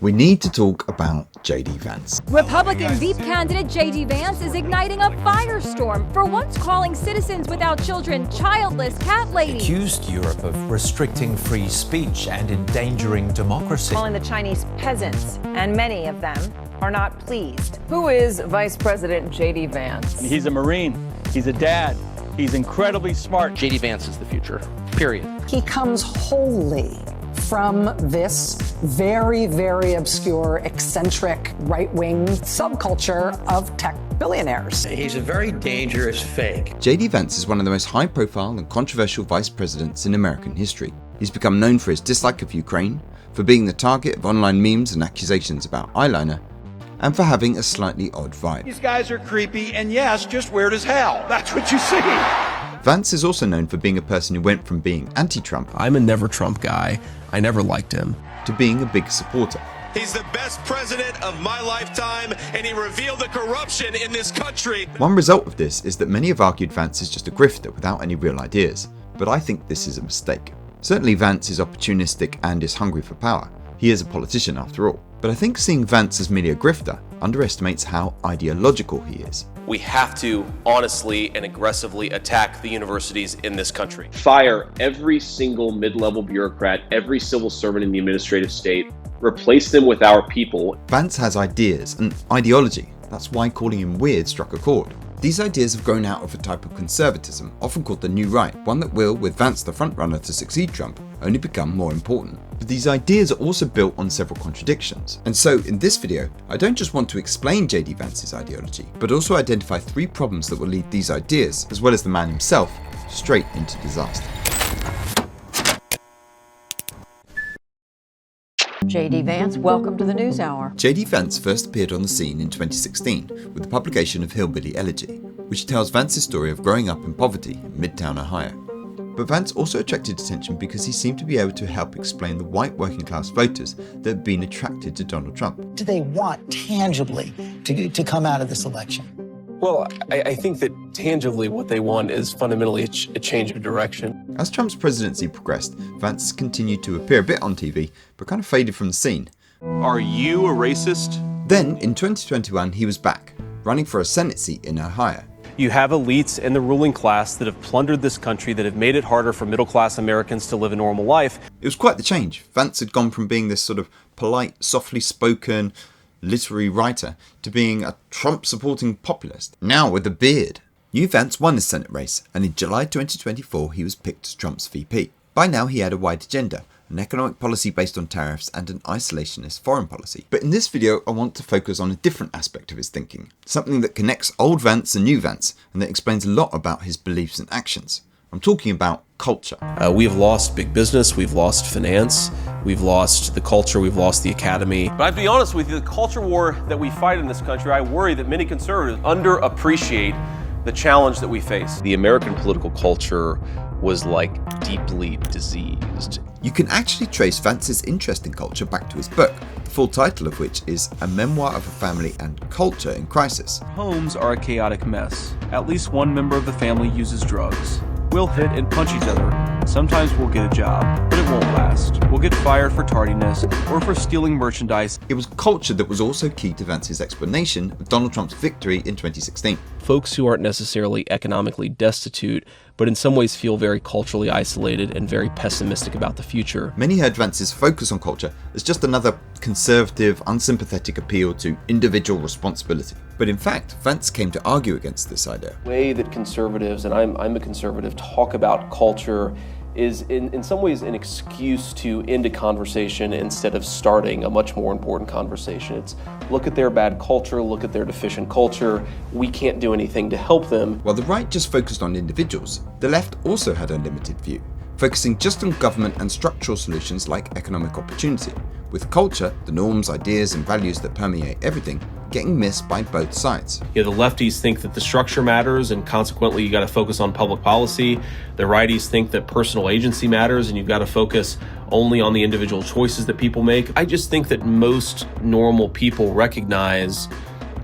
We need to talk about JD Vance. Republican Veep candidate JD Vance is igniting a firestorm for once calling citizens without children childless cat ladies. Accused Europe of restricting free speech and endangering democracy. Calling the Chinese peasants, and many of them are not pleased. Who is Vice President JD Vance? He's a Marine. He's a dad. He's incredibly smart. JD Vance is the future, period. He comes wholly from this very, very obscure, eccentric, right-wing subculture of tech billionaires. He's a very dangerous fake. JD Vance is one of the most high-profile and controversial vice presidents in American history. He's become known for his dislike of Ukraine, for being the target of online memes and accusations about eyeliner, and for having a slightly odd vibe. These guys are creepy and yes, just weird as hell. That's what you see. Vance is also known for being a person who went from being anti-Trump, I'm a never Trump guy, I never liked him, to being a big supporter. He's the best president of my lifetime, and he revealed the corruption in this country. One result of this is that many have argued Vance is just a grifter without any real ideas, but I think this is a mistake. Certainly Vance is opportunistic and is hungry for power. He is a politician after all. But I think seeing Vance as merely a grifter underestimates how ideological he is. We have to honestly and aggressively attack the universities in this country. Fire every single mid-level bureaucrat, every civil servant in the administrative state, replace them with our people. Vance has ideas and ideology. That's why calling him weird struck a chord. These ideas have grown out of a type of conservatism, often called the New Right, one that will, with Vance the frontrunner to succeed Trump, only become more important. But these ideas are also built on several contradictions. And so, in this video, I don't just want to explain JD Vance's ideology, but also identify 3 problems that will lead these ideas, as well as the man himself, straight into disaster. JD Vance, welcome to the NewsHour. JD Vance first appeared on the scene in 2016 with the publication of Hillbilly Elegy, which tells Vance's story of growing up in poverty in Midtown Ohio. But Vance also attracted attention because he seemed to be able to help explain the white working class voters that had been attracted to Donald Trump. Do they want tangibly to come out of this election? Well, I think that tangibly what they want is fundamentally a change of direction. As Trump's presidency progressed, Vance continued to appear a bit on TV, but kind of faded from the scene. Are you a racist? Then, in 2021, he was back, running for a Senate seat in Ohio. You have elites in the ruling class that have plundered this country, that have made it harder for middle-class Americans to live a normal life. It was quite the change. Vance had gone from being this sort of polite, softly spoken, literary writer to being a Trump-supporting populist, now with a beard. New Vance won the Senate race, and in July 2024 he was picked as Trump's VP. By now he had a wide agenda, an economic policy based on tariffs and an isolationist foreign policy. But in this video I want to focus on a different aspect of his thinking, something that connects old Vance and new Vance, and that explains a lot about his beliefs and actions. I'm talking about culture. We have lost big business, we've lost finance, we've lost the culture, we've lost the academy. But I'd be honest with you, the culture war that we fight in this country, I worry that many conservatives underappreciate the challenge that we face. The American political culture was deeply diseased. You can actually trace Vance's interest in culture back to his book, the full title of which is A Memoir of a Family and Culture in Crisis. Homes are a chaotic mess. At least one member of the family uses drugs. We'll hit and punch each other. Sometimes we'll get a job, but it won't last. We'll get fired for tardiness or for stealing merchandise. It was culture that was also key to Vance's explanation of Donald Trump's victory in 2016. Folks who aren't necessarily economically destitute, but in some ways feel very culturally isolated and very pessimistic about the future. Many heard Vance's focus on culture as just another conservative, unsympathetic appeal to individual responsibility. But in fact, Vance came to argue against this idea. The way that conservatives, and I'm a conservative, talk about culture is in some ways an excuse to end a conversation instead of starting a much more important conversation. It's look at their bad culture, look at their deficient culture, we can't do anything to help them. While the right just focused on individuals, the left also had a limited view, focusing just on government and structural solutions like economic opportunity, with culture, the norms, ideas and values that permeate everything, getting missed by both sides. The lefties think that the structure matters and consequently you got to focus on public policy. The righties think that personal agency matters and you've got to focus only on the individual choices that people make. I just think that most normal people recognize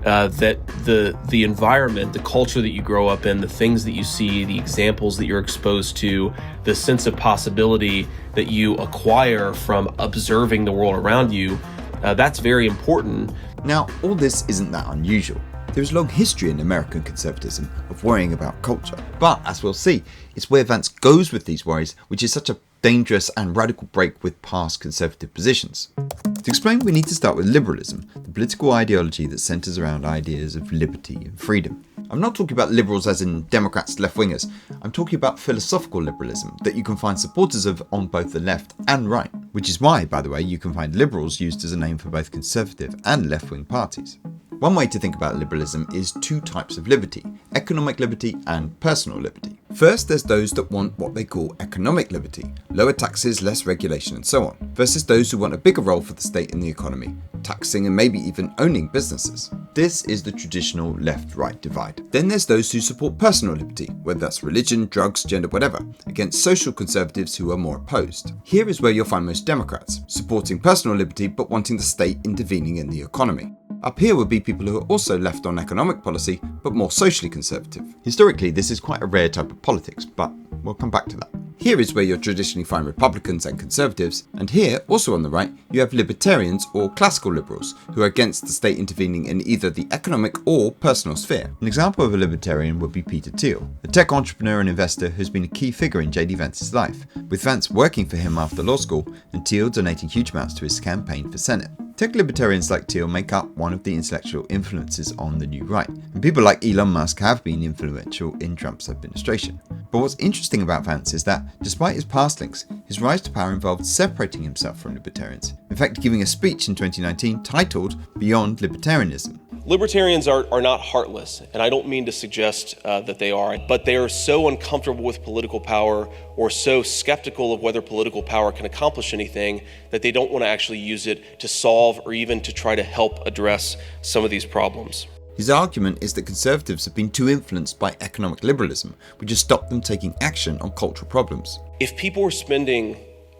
that the environment, the culture that you grow up in, the things that you see, the examples that you're exposed to, the sense of possibility that you acquire from observing the world around you That's very important. Now, all this isn't that unusual. There is a long history in American conservatism of worrying about culture. But, as we'll see, it's where Vance goes with these worries which is such a dangerous and radical break with past conservative positions. To explain, we need to start with liberalism, the political ideology that centres around ideas of liberty and freedom. I'm not talking about liberals as in Democrats, left-wingers. I'm talking about philosophical liberalism that you can find supporters of on both the left and right, which is why, by the way, you can find liberals used as a name for both conservative and left-wing parties. One way to think about liberalism is two types of liberty, economic liberty and personal liberty. First, there's those that want what they call economic liberty, lower taxes, less regulation and so on, versus those who want a bigger role for the state in the economy, taxing and maybe even owning businesses. This is the traditional left-right divide. Then there's those who support personal liberty, whether that's religion, drugs, gender, whatever, against social conservatives who are more opposed. Here is where you'll find most Democrats, supporting personal liberty but wanting the state intervening in the economy. Up here would be people who are also left on economic policy, but more socially conservative. Historically, this is quite a rare type of politics, but we'll come back to that. Here is where you'll traditionally find Republicans and Conservatives, and here, also on the right, you have Libertarians or classical liberals, who are against the state intervening in either the economic or personal sphere. An example of a libertarian would be Peter Thiel, a tech entrepreneur and investor who's been a key figure in JD Vance's life, with Vance working for him after law school and Thiel donating huge amounts to his campaign for Senate. Tech libertarians like Thiel make up one of the intellectual influences on the new right, and people like Elon Musk have been influential in Trump's administration. But what's interesting about Vance is that, despite his past links, his rise to power involved separating himself from libertarians, in fact giving a speech in 2019 titled Beyond Libertarianism. Libertarians are not heartless, and I don't mean to suggest that they are, but they are so uncomfortable with political power or so skeptical of whether political power can accomplish anything that they don't want to actually use it to solve or even to try to help address some of these problems. His argument is that conservatives have been too influenced by economic liberalism, which has stopped them taking action on cultural problems. If people are spending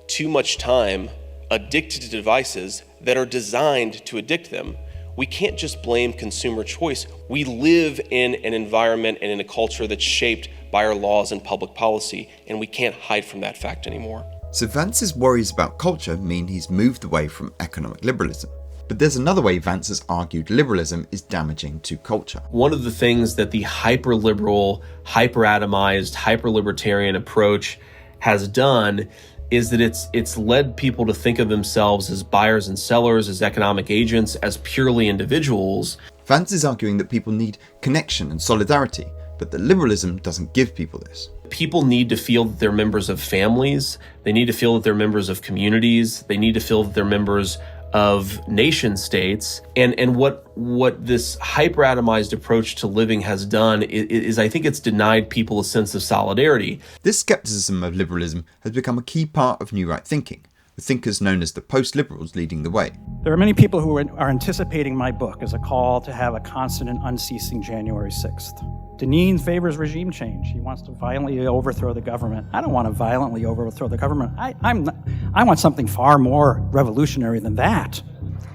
too much time addicted to devices that are designed to addict them, we can't just blame consumer choice. We live in an environment and in a culture that's shaped by our laws and public policy, and we can't hide from that fact anymore. So Vance's worries about culture mean he's moved away from economic liberalism. But there's another way Vance has argued liberalism is damaging to culture. One of the things that the hyper-liberal, hyper-atomized, hyper-libertarian approach has done is that it's led people to think of themselves as buyers and sellers, as economic agents, as purely individuals. Vance is arguing that people need connection and solidarity, but that liberalism doesn't give people this. People need to feel that they're members of families, they need to feel that they're members of communities, they need to feel that they're members of nation states. And what this hyper-atomized approach to living has done is I think it's denied people a sense of solidarity. This skepticism of liberalism has become a key part of New Right thinking, with thinkers known as the post-liberals leading the way. There are many people who are anticipating my book as a call to have a constant and unceasing January 6th. Deneen favors regime change. He wants to violently overthrow the government. I don't want to violently overthrow the government. I want something far more revolutionary than that.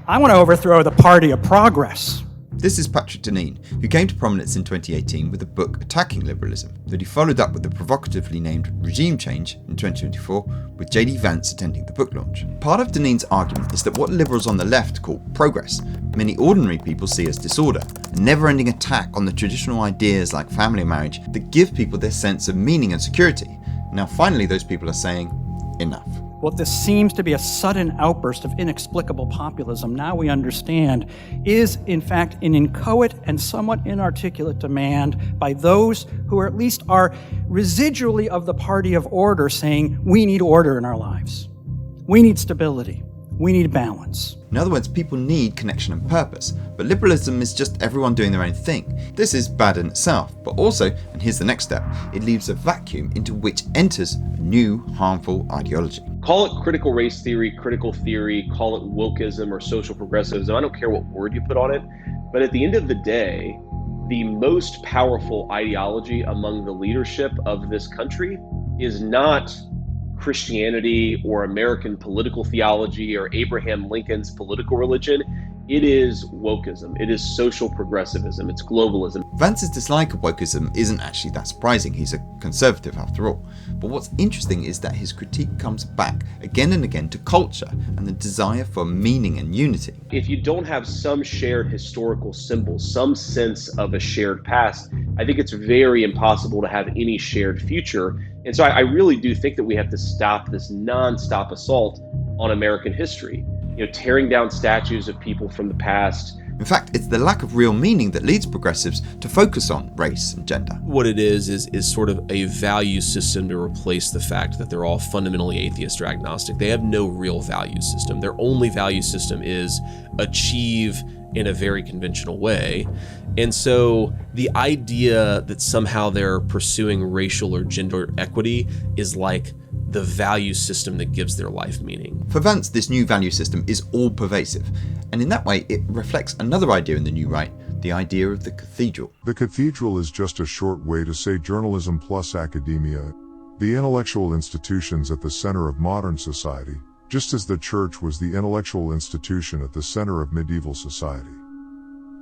I want to overthrow the party of progress. This is Patrick Deneen, who came to prominence in 2018 with a book attacking liberalism, that he followed up with the provocatively named Regime Change in 2024, with JD Vance attending the book launch. Part of Deneen's argument is that what liberals on the left call progress, many ordinary people see as disorder, a never-ending attack on the traditional ideas like family and marriage that give people their sense of meaning and security. Now finally those people are saying, enough. What this seems to be a sudden outburst of inexplicable populism, now we understand, is in fact an inchoate and somewhat inarticulate demand by those who at least are residually of the party of order, saying we need order in our lives. We need stability. We need balance. In other words, people need connection and purpose, but liberalism is just everyone doing their own thing. This is bad in itself, but also, and here's the next step, it leaves a vacuum into which enters a new, harmful ideology. Call it critical race theory, critical theory, call it wokeism or social progressivism. I don't care what word you put on it, but at the end of the day, the most powerful ideology among the leadership of this country is not Christianity or American political theology or Abraham Lincoln's political religion. It is wokeism. It is social progressivism. It's globalism. Vance's dislike of wokeism isn't actually that surprising. He's a conservative after all. But what's interesting is that his critique comes back again and again to culture and the desire for meaning and unity. If you don't have some shared historical symbol, some sense of a shared past, I think it's very impossible to have any shared future. And so I really do think that we have to stop this nonstop assault on American history. Tearing down statues of people from the past. In fact, it's the lack of real meaning that leads progressives to focus on race and gender. What it is sort of a value system to replace the fact that they're all fundamentally atheist or agnostic. They have no real value system. Their only value system is achieve in a very conventional way. And so the idea that somehow they're pursuing racial or gender equity is like the value system that gives their life meaning. For Vance, this new value system is all-pervasive, and in that way it reflects another idea in the new right, the idea of the cathedral. The cathedral is just a short way to say journalism plus academia, the intellectual institutions at the center of modern society, just as the church was the intellectual institution at the center of medieval society.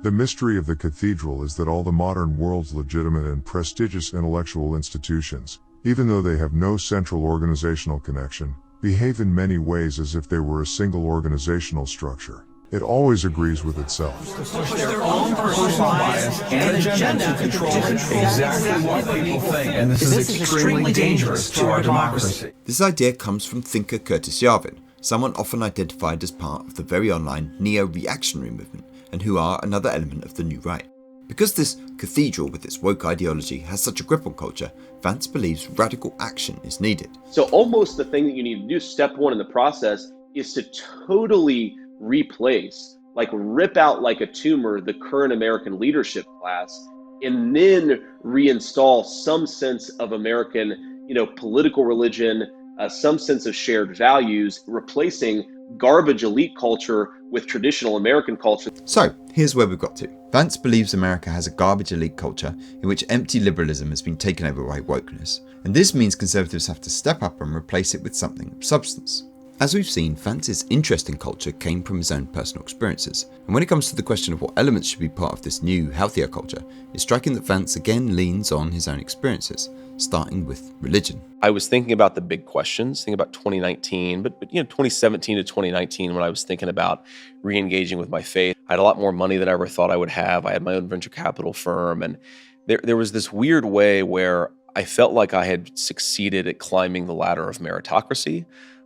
The mystery of the cathedral is that all the modern world's legitimate and prestigious intellectual institutions, even though they have no central organizational connection, behave in many ways as if they were a single organizational structure. It always agrees with itself. Push their own personal bias and agenda to control exactly what people think, and this is extremely dangerous to our democracy. This idea comes from thinker Curtis Yarvin, someone often identified as part of the very online neo-reactionary movement, and who are another element of the new right. Because this cathedral with its woke ideology has such a grip on culture, Vance believes radical action is needed. So almost the thing that you need to do, step one in the process, is to totally replace, like rip out like a tumor, the current American leadership class, and then reinstall some sense of American, political religion, some sense of shared values, replacing garbage elite culture with traditional American culture. So, here's where we've got to. Vance believes America has a garbage elite culture in which empty liberalism has been taken over by wokeness, and this means conservatives have to step up and replace it with something of substance. As we've seen, Vance's interest in culture came from his own personal experiences, and when it comes to the question of what elements should be part of this new, healthier culture, it's striking that Vance again leans on his own experiences, starting with religion. I was thinking about the big questions, thinking about 2019, but 2017 to 2019 when I was thinking about re-engaging with my faith. I had a lot more money than I ever thought I would have. I had my own venture capital firm, and there was this weird way where I felt like I had succeeded at climbing the ladder of meritocracy,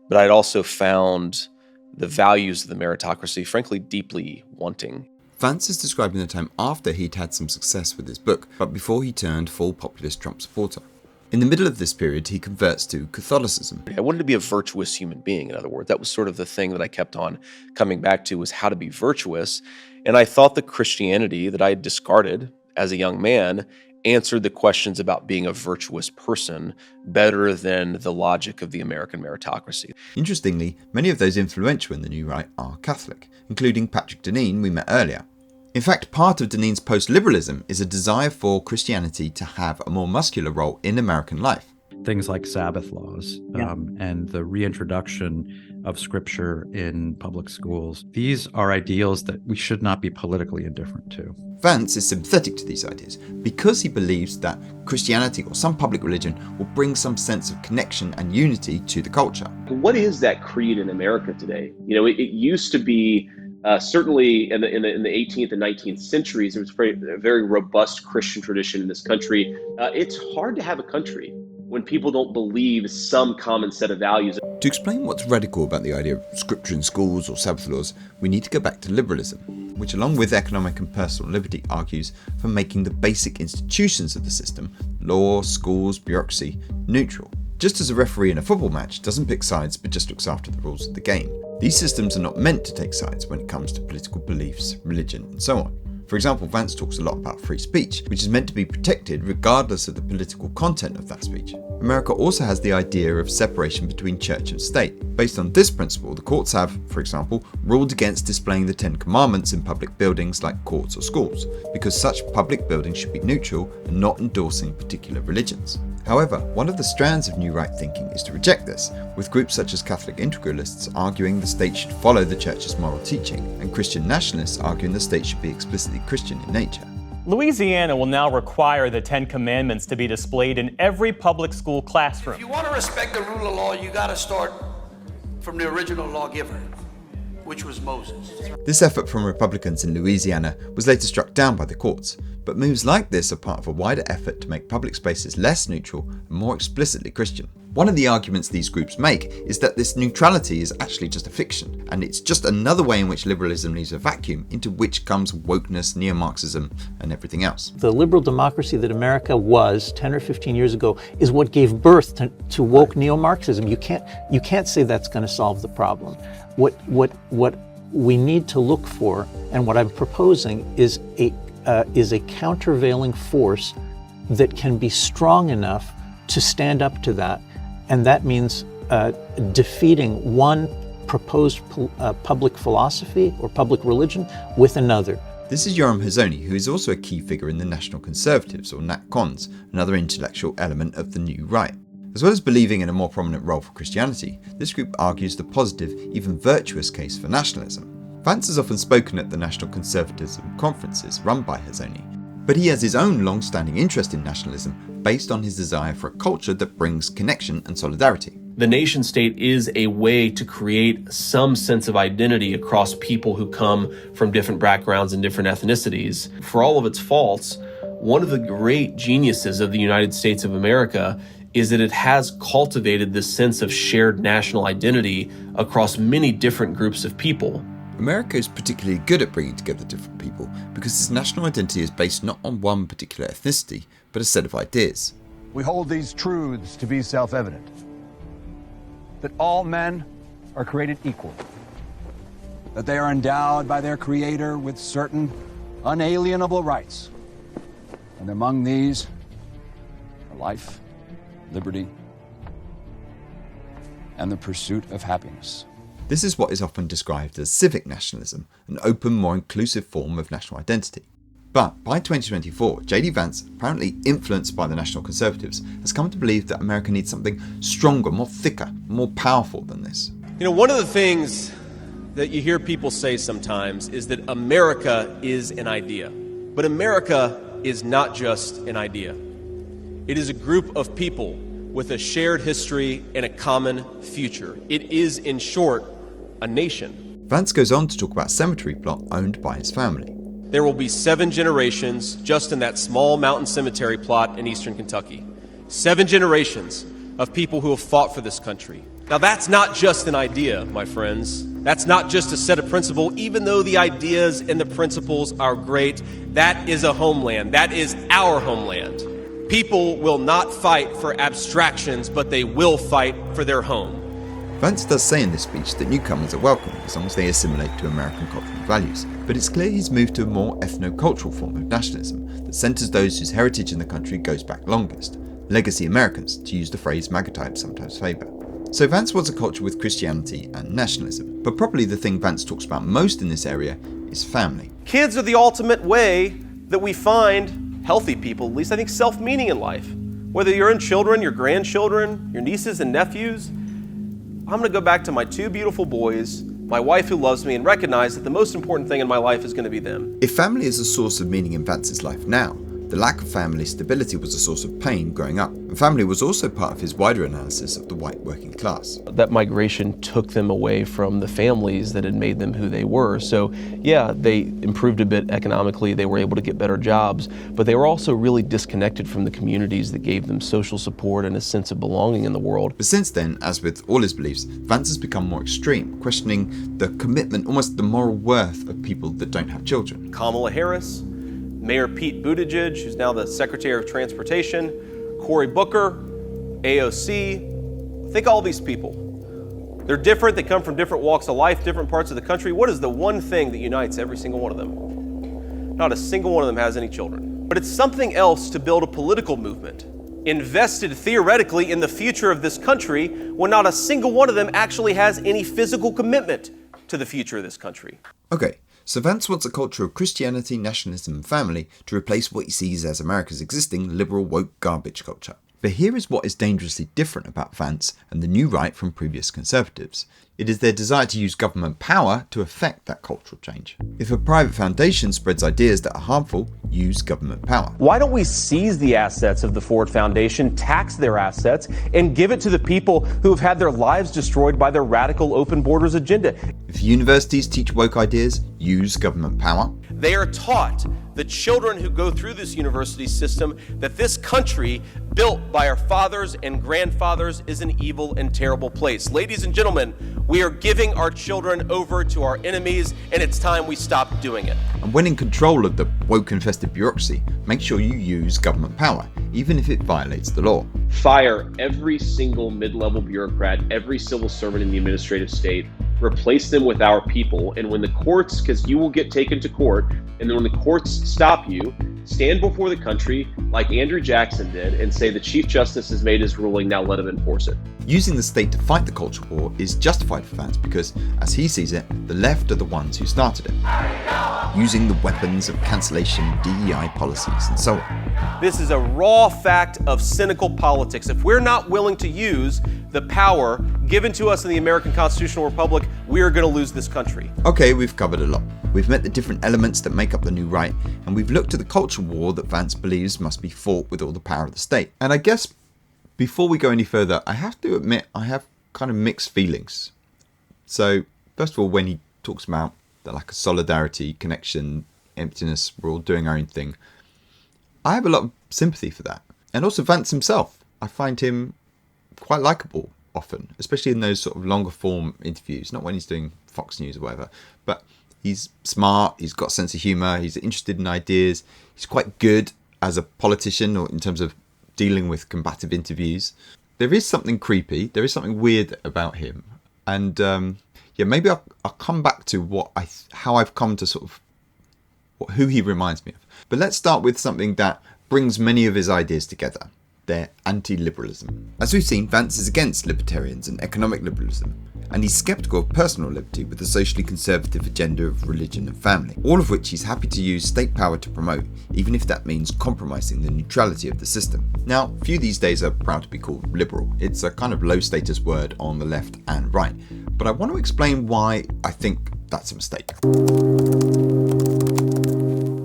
but I'd also found the values of the meritocracy, frankly, deeply wanting. Vance is describing the time after he'd had some success with his book, but before he turned full populist Trump supporter. In the middle of this period, he converts to Catholicism. I wanted to be a virtuous human being, in other words. That was sort of the thing that I kept on coming back to, was how to be virtuous. And I thought that Christianity that I had discarded as a young man answered the questions about being a virtuous person better than the logic of the American meritocracy. Interestingly, many of those influential in the new right are Catholic, including Patrick Deneen we met earlier. In fact, part of Deneen's post-liberalism is a desire for Christianity to have a more muscular role in American life. Things like Sabbath laws and the reintroduction of scripture in public schools. These are ideals that we should not be politically indifferent to. Vance is sympathetic to these ideas because he believes that Christianity or some public religion will bring some sense of connection and unity to the culture. What is that creed in America today? It used to be certainly in the 18th and 19th centuries, there was a very robust Christian tradition in this country. It's hard to have a country when people don't believe some common set of values. To explain what's radical about the idea of scripture in schools or Sabbath laws, we need to go back to liberalism, which along with economic and personal liberty argues for making the basic institutions of the system, law, schools, bureaucracy, neutral. Just as a referee in a football match doesn't pick sides but just looks after the rules of the game. These systems are not meant to take sides when it comes to political beliefs, religion, and so on. For example, Vance talks a lot about free speech, which is meant to be protected regardless of the political content of that speech. America also has the idea of separation between church and state. Based on this principle, the courts have, for example, ruled against displaying the 10 Commandments in public buildings like courts or schools, because such public buildings should be neutral and not endorsing particular religions. However, one of the strands of new right thinking is to reject this, with groups such as Catholic Integralists arguing the state should follow the Church's moral teaching, and Christian nationalists arguing the state should be explicitly Christian in nature. Louisiana will now require the Ten Commandments to be displayed in every public school classroom. If you want to respect the rule of law, you got to start from the original lawgiver, which was Moses. This effort from Republicans in Louisiana was later struck down by the courts, but moves like this are part of a wider effort to make public spaces less neutral and more explicitly Christian. One of the arguments these groups make is that this neutrality is actually just a fiction, and it's just another way in which liberalism leaves a vacuum into which comes wokeness, neo-Marxism, and everything else. The liberal democracy that America was 10 or 15 years ago is what gave birth to woke neo-Marxism. You can't say that's going to solve the problem. What we need to look for, and what I'm proposing, is a countervailing force that can be strong enough to stand up to that. And that means defeating one proposed public philosophy or public religion with another. This is Yoram Hazony, who is also a key figure in the National Conservatives, or NatCons, another intellectual element of the new right. As well as believing in a more prominent role for Christianity, this group argues the positive, even virtuous case for nationalism. Vance has often spoken at the National Conservatism conferences run by Hazony, but he has his own long-standing interest in nationalism based on his desire for a culture that brings connection and solidarity. The nation state is a way to create some sense of identity across people who come from different backgrounds and different ethnicities. For all of its faults, one of the great geniuses of the United States of America is that it has cultivated this sense of shared national identity across many different groups of people. America is particularly good at bringing together different people because its national identity is based not on one particular ethnicity, but a set of ideas. We hold these truths to be self-evident. That all men are created equal. That they are endowed by their Creator with certain unalienable rights. And among these are life, liberty, and the pursuit of happiness. This is what is often described as civic nationalism, an open, more inclusive form of national identity. But by 2024, JD Vance, apparently influenced by the National Conservatives, has come to believe that America needs something stronger, more thicker, more powerful than this. You know, one of the things that you hear people say sometimes is that America is an idea. But America is not just an idea. It is a group of people with a shared history and a common future. It is, in short, a nation. Vance goes on to talk about a cemetery plot owned by his family. There will be 7 generations just in that small mountain cemetery plot in eastern Kentucky. 7 generations of people who have fought for this country. Now that's not just an idea, my friends. That's not just a set of principles. Even though the ideas and the principles are great, that is a homeland. That is our homeland. People will not fight for abstractions, but they will fight for their home. Vance does say in this speech that newcomers are welcome as long as they assimilate to American cultural values, but it's clear he's moved to a more ethnocultural form of nationalism that centres those whose heritage in the country goes back longest, legacy Americans, to use the phrase MAGA sometimes favour. So Vance wants a culture with Christianity and nationalism, but probably the thing Vance talks about most in this area is family. Kids are the ultimate way that we find healthy people, at least I think, self-meaning in life. Whether your own children, your grandchildren, your nieces and nephews, I'm going to go back to my 2 beautiful boys, my wife who loves me, and recognize that the most important thing in my life is going to be them. If family is a source of meaning in Vance's life now, the lack of family stability was a source of pain growing up, and family was also part of his wider analysis of the white working class. That migration took them away from the families that had made them who they were. So yeah, they improved a bit economically, they were able to get better jobs, but they were also really disconnected from the communities that gave them social support and a sense of belonging in the world. But since then, as with all his beliefs, Vance has become more extreme, questioning the commitment, almost the moral worth of people that don't have children. Kamala Harris, Mayor Pete Buttigieg, who's now the Secretary of Transportation, Cory Booker, AOC. Think all these people. They're different, they come from different walks of life, different parts of the country. What is the one thing that unites every single one of them? Not a single one of them has any children. But it's something else to build a political movement, invested theoretically in the future of this country, when not a single one of them actually has any physical commitment to the future of this country. Okay. So Vance wants a culture of Christianity, nationalism and family to replace what he sees as America's existing liberal woke garbage culture. But here is what is dangerously different about Vance and the new right from previous Conservatives. It is their desire to use government power to effect that cultural change. If a private foundation spreads ideas that are harmful, use government power. Why don't we seize the assets of the Ford Foundation, tax their assets, and give it to the people who have had their lives destroyed by their radical open borders agenda? If universities teach woke ideas, use government power. They are taught, the children who go through this university system, that this country built by our fathers and grandfathers is an evil and terrible place. Ladies and gentlemen, we are giving our children over to our enemies, and it's time we stop doing it. And when in control of the woke-infested bureaucracy, make sure you use government power, even if it violates the law. Fire every single mid-level bureaucrat, every civil servant in the administrative state, replace them with our people, and when the courts, because you will get taken to court, and then when the courts stop you, stand before the country like Andrew Jackson did and say the Chief Justice has made his ruling, now let him enforce it. Using the state to fight the culture war is justified for Vance because, as he sees it, the left are the ones who started it. Using the weapons of cancellation, DEI policies, and so on. This is a raw fact of cynical politics. If we're not willing to use the power given to us in the American Constitutional Republic, we are going to lose this country. Okay, we've covered a lot. We've met the different elements that make up the new right, and we've looked at the culture war that Vance believes must be fought with all the power of the state. And I guess before we go any further, I have to admit I have kind of mixed feelings. So, first of all, when he talks about the lack of solidarity, connection, emptiness, we're all doing our own thing, I have a lot of sympathy for that. And also Vance himself, I find him quite likeable often, especially in those sort of longer form interviews, not when he's doing Fox News or whatever, but he's smart, he's got a sense of humour, he's interested in ideas, he's quite good as a politician or in terms of dealing with combative interviews. There is something creepy, there is something weird about him, and maybe I'll come back to how I've come to sort of who he reminds me of. But let's start with something that brings many of his ideas together. Their anti-liberalism. As we've seen, Vance is against libertarians and economic liberalism, and he's sceptical of personal liberty with the socially conservative agenda of religion and family, all of which he's happy to use state power to promote, even if that means compromising the neutrality of the system. Now, few these days are proud to be called liberal. It's a kind of low status word on the left and right, but I want to explain why I think that's a mistake.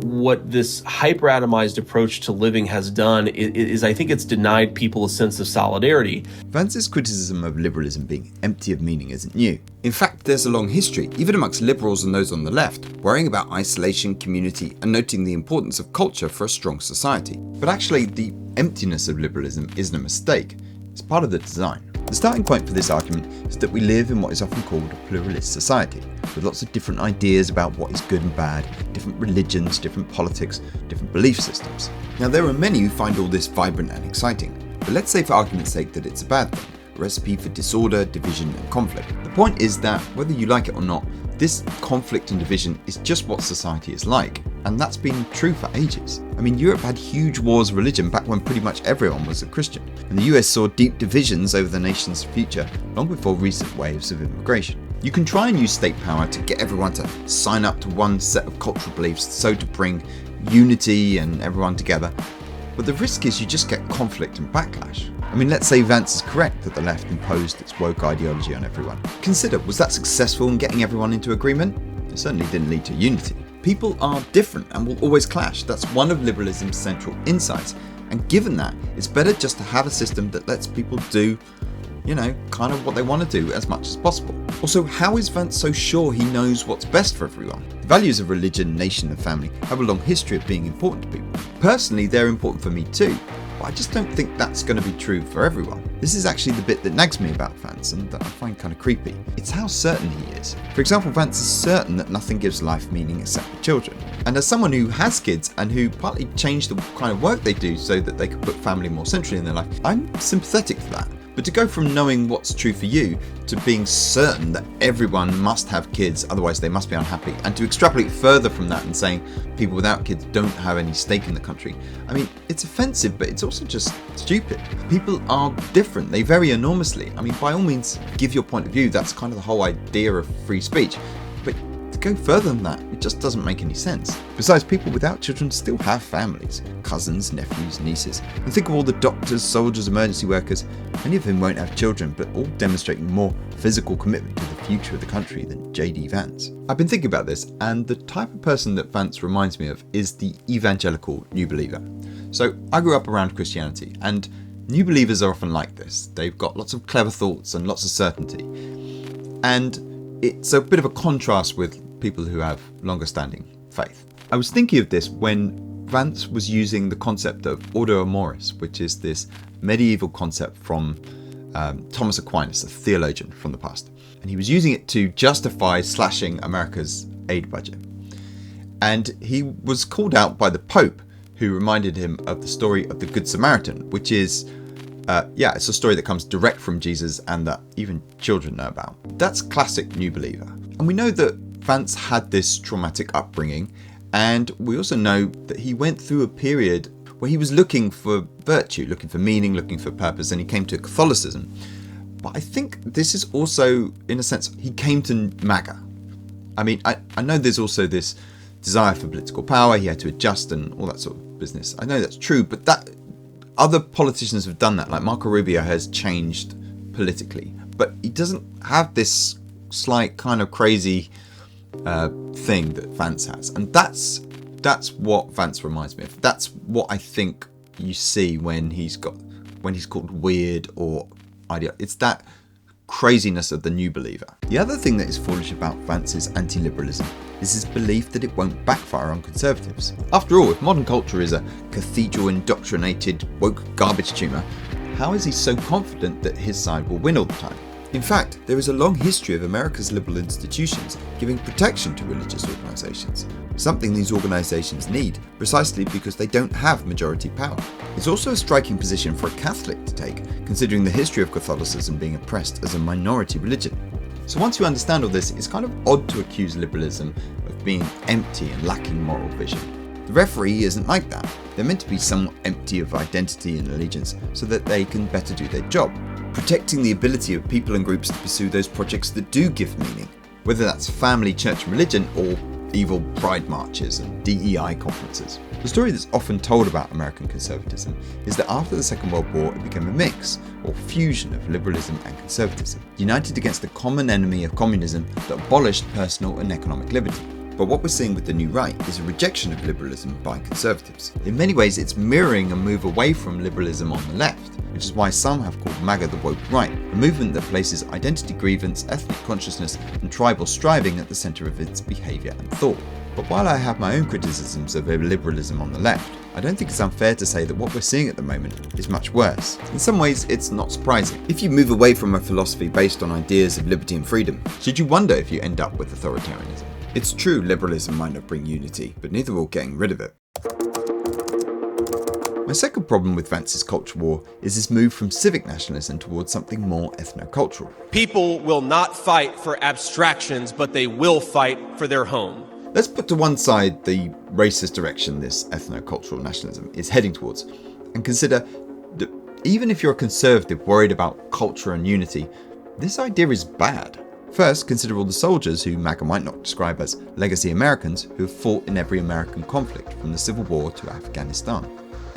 What this hyper-atomized approach to living has done is I think it's denied people a sense of solidarity. Vance's criticism of liberalism being empty of meaning isn't new. In fact, there's a long history, even amongst liberals and those on the left, worrying about isolation, community, and noting the importance of culture for a strong society. But actually, the emptiness of liberalism isn't a mistake. It's part of the design. The starting point for this argument is that we live in what is often called a pluralist society, with lots of different ideas about what is good and bad, different religions, different politics, different belief systems. Now, there are many who find all this vibrant and exciting, but let's say for argument's sake that it's a bad thing, a recipe for disorder, division, and conflict. The point is that, whether you like it or not, this conflict and division is just what society is like, and that's been true for ages. I mean, Europe had huge wars of religion back when pretty much everyone was a Christian, and the US saw deep divisions over the nation's future long before recent waves of immigration. You can try and use state power to get everyone to sign up to one set of cultural beliefs, so to bring unity and everyone together, but the risk is you just get conflict and backlash. I mean, let's say Vance is correct that the left imposed its woke ideology on everyone. Consider, was that successful in getting everyone into agreement? It certainly didn't lead to unity. People are different and will always clash. That's one of liberalism's central insights. And given that, it's better just to have a system that lets people do, kind of what they want to do as much as possible. Also, how is Vance so sure he knows what's best for everyone? The values of religion, nation, and family have a long history of being important to people. Personally, they're important for me too. But I just don't think that's going to be true for everyone. This is actually the bit that nags me about Vance and that I find kind of creepy. It's how certain he is. For example, Vance is certain that nothing gives life meaning except for children. And as someone who has kids and who partly changed the kind of work they do so that they can put family more centrally in their life, I'm sympathetic to that. But to go from knowing what's true for you to being certain that everyone must have kids, otherwise they must be unhappy, and to extrapolate further from that and saying people without kids don't have any stake in the country, I mean, it's offensive, but it's also just stupid. People are different, they vary enormously. I mean, by all means, give your point of view, that's kind of the whole idea of free speech. But to go further than that, it just doesn't make any sense. Besides, people without children still have families, cousins, nephews, nieces. And think of all the doctors, soldiers, emergency workers, many of whom won't have children, but all demonstrating more physical commitment to the future of the country than JD Vance. I've been thinking about this, and the type of person that Vance reminds me of is the evangelical New Believer. So I grew up around Christianity, and New Believers are often like this. They've got lots of clever thoughts and lots of certainty. And it's a bit of a contrast with people who have longer standing faith. I was thinking of this when Vance was using the concept of ordo amoris, which is this medieval concept from Thomas Aquinas, a theologian from the past. And he was using it to justify slashing America's aid budget. And he was called out by the Pope, who reminded him of the story of the Good Samaritan, which is, it's a story that comes direct from Jesus and that even children know about. That's classic New Believer. And we know that Vance had this traumatic upbringing, and we also know that he went through a period where he was looking for virtue, looking for meaning, looking for purpose, and he came to Catholicism. But I think this is also, in a sense, he came to MAGA. I mean, I know there's also this desire for political power, he had to adjust and all that sort of business. I know that's true, but that other politicians have done that, like Marco Rubio has changed politically, but he doesn't have this slight kind of crazy thing that Vance has. And that's what Vance reminds me of. That's what I think you see when he's called weird or ideal. It's that craziness of the New Believer. The other thing that is foolish about Vance's anti-liberalism is his belief that it won't backfire on conservatives. After all, if modern culture is a cathedral indoctrinated woke garbage tumour, how is he so confident that his side will win all the time? In fact, there is a long history of America's liberal institutions giving protection to religious organisations, something these organisations need precisely because they don't have majority power. It's also a striking position for a Catholic to take, considering the history of Catholicism being oppressed as a minority religion. So once you understand all this, it's kind of odd to accuse liberalism of being empty and lacking moral vision. The referee isn't like that. They're meant to be somewhat empty of identity and allegiance so that they can better do their job, protecting the ability of people and groups to pursue those projects that do give meaning, whether that's family, church and religion, or evil pride marches and DEI conferences. The story that's often told about American conservatism is that after the Second World War it became a mix, or fusion of liberalism and conservatism, united against the common enemy of communism that abolished personal and economic liberty. But what we're seeing with the new right is a rejection of liberalism by conservatives. In many ways, it's mirroring a move away from liberalism on the left, which is why some have called MAGA the woke right, a movement that places identity grievance, ethnic consciousness, and tribal striving at the centre of its behaviour and thought. But while I have my own criticisms of liberalism on the left, I don't think it's unfair to say that what we're seeing at the moment is much worse. In some ways, it's not surprising. If you move away from a philosophy based on ideas of liberty and freedom, should you wonder if you end up with authoritarianism? It's true liberalism might not bring unity, but neither will getting rid of it. My second problem with Vance's culture war is his move from civic nationalism towards something more ethnocultural. People will not fight for abstractions, but they will fight for their home. Let's put to one side the racist direction this ethnocultural nationalism is heading towards, and consider that even if you're a conservative worried about culture and unity, this idea is bad. First, consider all the soldiers who MAGA might not describe as legacy Americans who have fought in every American conflict from the Civil War to Afghanistan.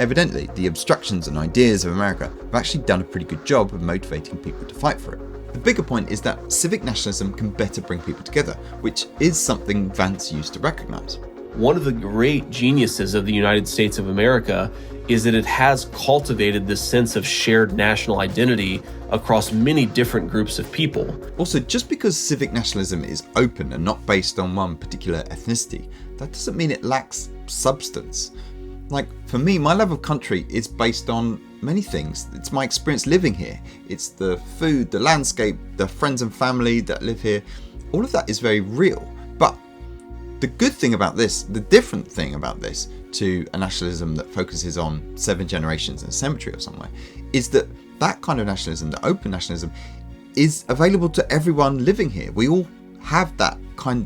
Evidently, the abstractions and ideas of America have actually done a pretty good job of motivating people to fight for it. The bigger point is that civic nationalism can better bring people together, which is something Vance used to recognise. One of the great geniuses of the United States of America is that it has cultivated this sense of shared national identity across many different groups of people. Also, just because civic nationalism is open and not based on one particular ethnicity, that doesn't mean it lacks substance. Like, for me, my love of country is based on many things. It's my experience living here. It's the food, the landscape, the friends and family that live here. All of that is very real. But the good thing about this, the different thing about this to a nationalism that focuses on 7 generations in a cemetery or somewhere, is that that kind of nationalism, the open nationalism, is available to everyone living here. We all have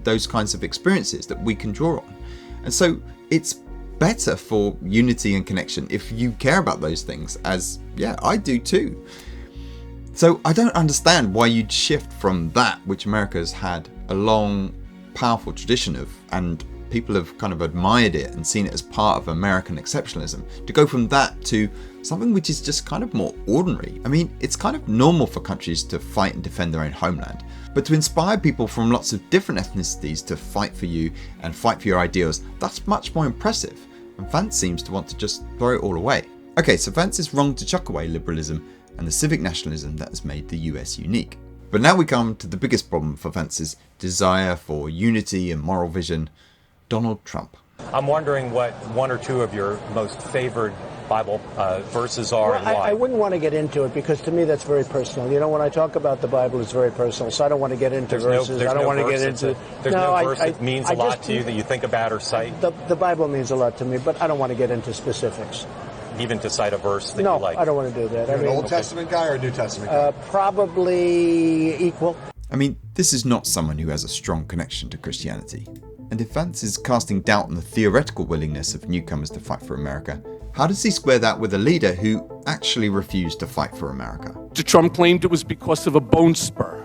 those kinds of experiences that we can draw on. And so it's better for unity and connection if you care about those things, as, yeah, I do too. So I don't understand why you'd shift from that, which America's had a long powerful tradition of, and people have kind of admired it and seen it as part of American exceptionalism, to go from that to something which is just kind of more ordinary. I mean, it's kind of normal for countries to fight and defend their own homeland, but to inspire people from lots of different ethnicities to fight for you and fight for your ideals, that's much more impressive. And Vance seems to want to just throw it all away. Okay, so Vance is wrong to chuck away liberalism and the civic nationalism that has made the US unique. But now we come to the biggest problem for Vance's desire for unity and moral vision: Donald Trump. I'm wondering what one or two of your most favored Bible verses are and why. I wouldn't want to get into it because to me that's very personal. You know, when I talk about the Bible, it's very personal, so I don't want to get into verses. I don't want to get into... There's no verse that means a lot to you that you think about or cite? The Bible means a lot to me, but I don't want to get into specifics. Even to cite a verse that you like? No, I don't want to do that. You're an Old Testament guy or a New Testament guy? Probably equal. I mean, this is not someone who has a strong connection to Christianity. And if Vance is casting doubt on the theoretical willingness of newcomers to fight for America, how does he square that with a leader who actually refused to fight for America? Trump claimed it was because of a bone spur.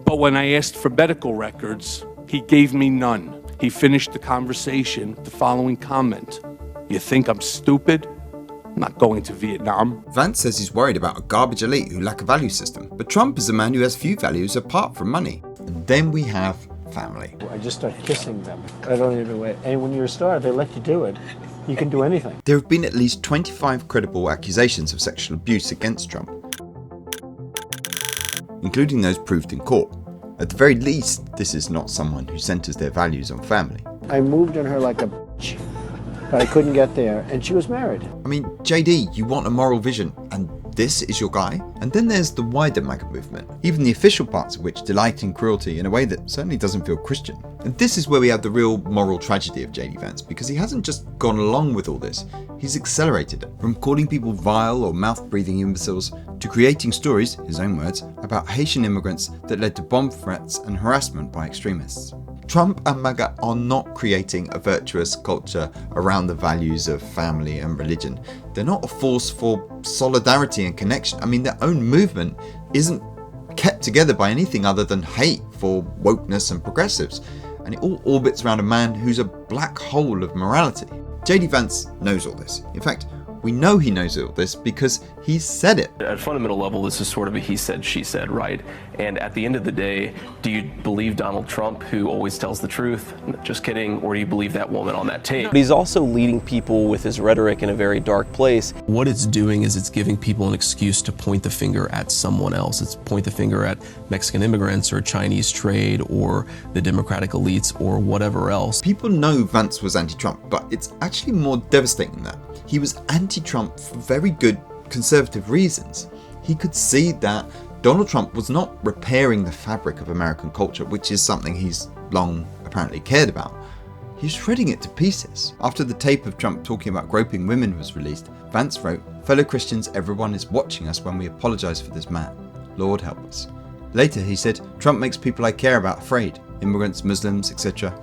But when I asked for medical records, he gave me none. He finished the conversation with the following comment: "You think I'm stupid? I'm not going to Vietnam." Vance says he's worried about a garbage elite who lack a value system, but Trump is a man who has few values apart from money. And then we have family. I just start kissing them. I don't even wait. And when you're a star, they let you do it. You can do anything. There have been at least 25 credible accusations of sexual abuse against Trump, including those proved in court. At the very least, this is not someone who centers their values on family. I moved on her like a bitch, but I couldn't get there, and she was married. I mean, JD, you want a moral vision, and this is your guy? And then there's the wider MAGA movement, even the official parts of which delight in cruelty in a way that certainly doesn't feel Christian. And this is where we have the real moral tragedy of JD Vance, because he hasn't just gone along with all this, he's accelerated it. From calling people vile or mouth-breathing imbeciles, to creating stories, his own words, about Haitian immigrants that led to bomb threats and harassment by extremists. Trump and MAGA are not creating a virtuous culture around the values of family and religion. They're not a force for solidarity and connection. I mean, their own movement isn't kept together by anything other than hate for wokeness and progressives. And it all orbits around a man who's a black hole of morality. JD Vance knows all this. In fact, we know he knows all this because he said it. At a fundamental level, this is sort of a he said, she said, right? And at the end of the day, do you believe Donald Trump, who always tells the truth? Just kidding. Or do you believe that woman on that tape? But he's also leading people with his rhetoric in a very dark place. What it's doing is it's giving people an excuse to point the finger at someone else. It's point the finger at Mexican immigrants or Chinese trade or the Democratic elites or whatever else. People know Vance was anti-Trump, but it's actually more devastating than that. He was anti-Trump for very good conservative reasons. He could see that Donald Trump was not repairing the fabric of American culture, which is something he's long apparently cared about. He's shredding it to pieces. After the tape of Trump talking about groping women was released, Vance wrote, "Fellow Christians, everyone is watching us when we apologize for this man. Lord help us." Later he said, "Trump makes people I care about afraid, immigrants, Muslims, etc.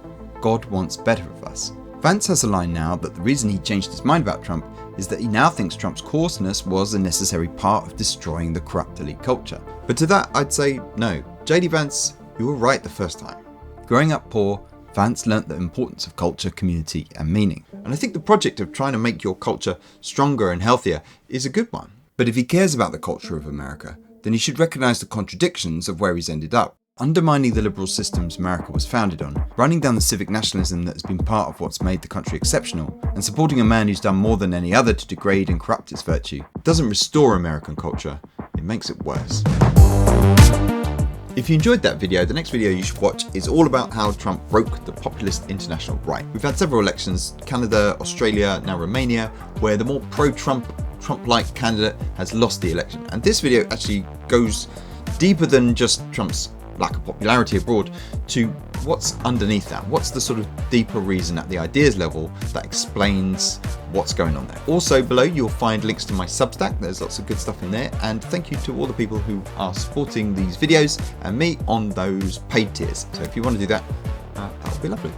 God wants better of us." Vance has a line now that the reason he changed his mind about Trump is that he now thinks Trump's coarseness was a necessary part of destroying the corrupt elite culture. But to that I'd say no. JD Vance, you were right the first time. Growing up poor, Vance learnt the importance of culture, community and meaning. And I think the project of trying to make your culture stronger and healthier is a good one. But if he cares about the culture of America, then he should recognise the contradictions of where he's ended up. Undermining the liberal systems America was founded on, running down the civic nationalism that has been part of what's made the country exceptional, and supporting a man who's done more than any other to degrade and corrupt its virtue, doesn't restore American culture, it makes it worse. If you enjoyed that video, the next video you should watch is all about how Trump broke the populist international right. We've had several elections, Canada, Australia, now Romania, where the more pro-Trump, Trump-like candidate has lost the election. And this video actually goes deeper than just Trump's lack of popularity abroad to what's underneath that. What's the sort of deeper reason at the ideas level that explains what's going on there. Also below you'll find links to my Substack. There's lots of good stuff in there, and thank you to all the people who are supporting these videos and me on those paid tiers. So if you want to do that, that would be lovely.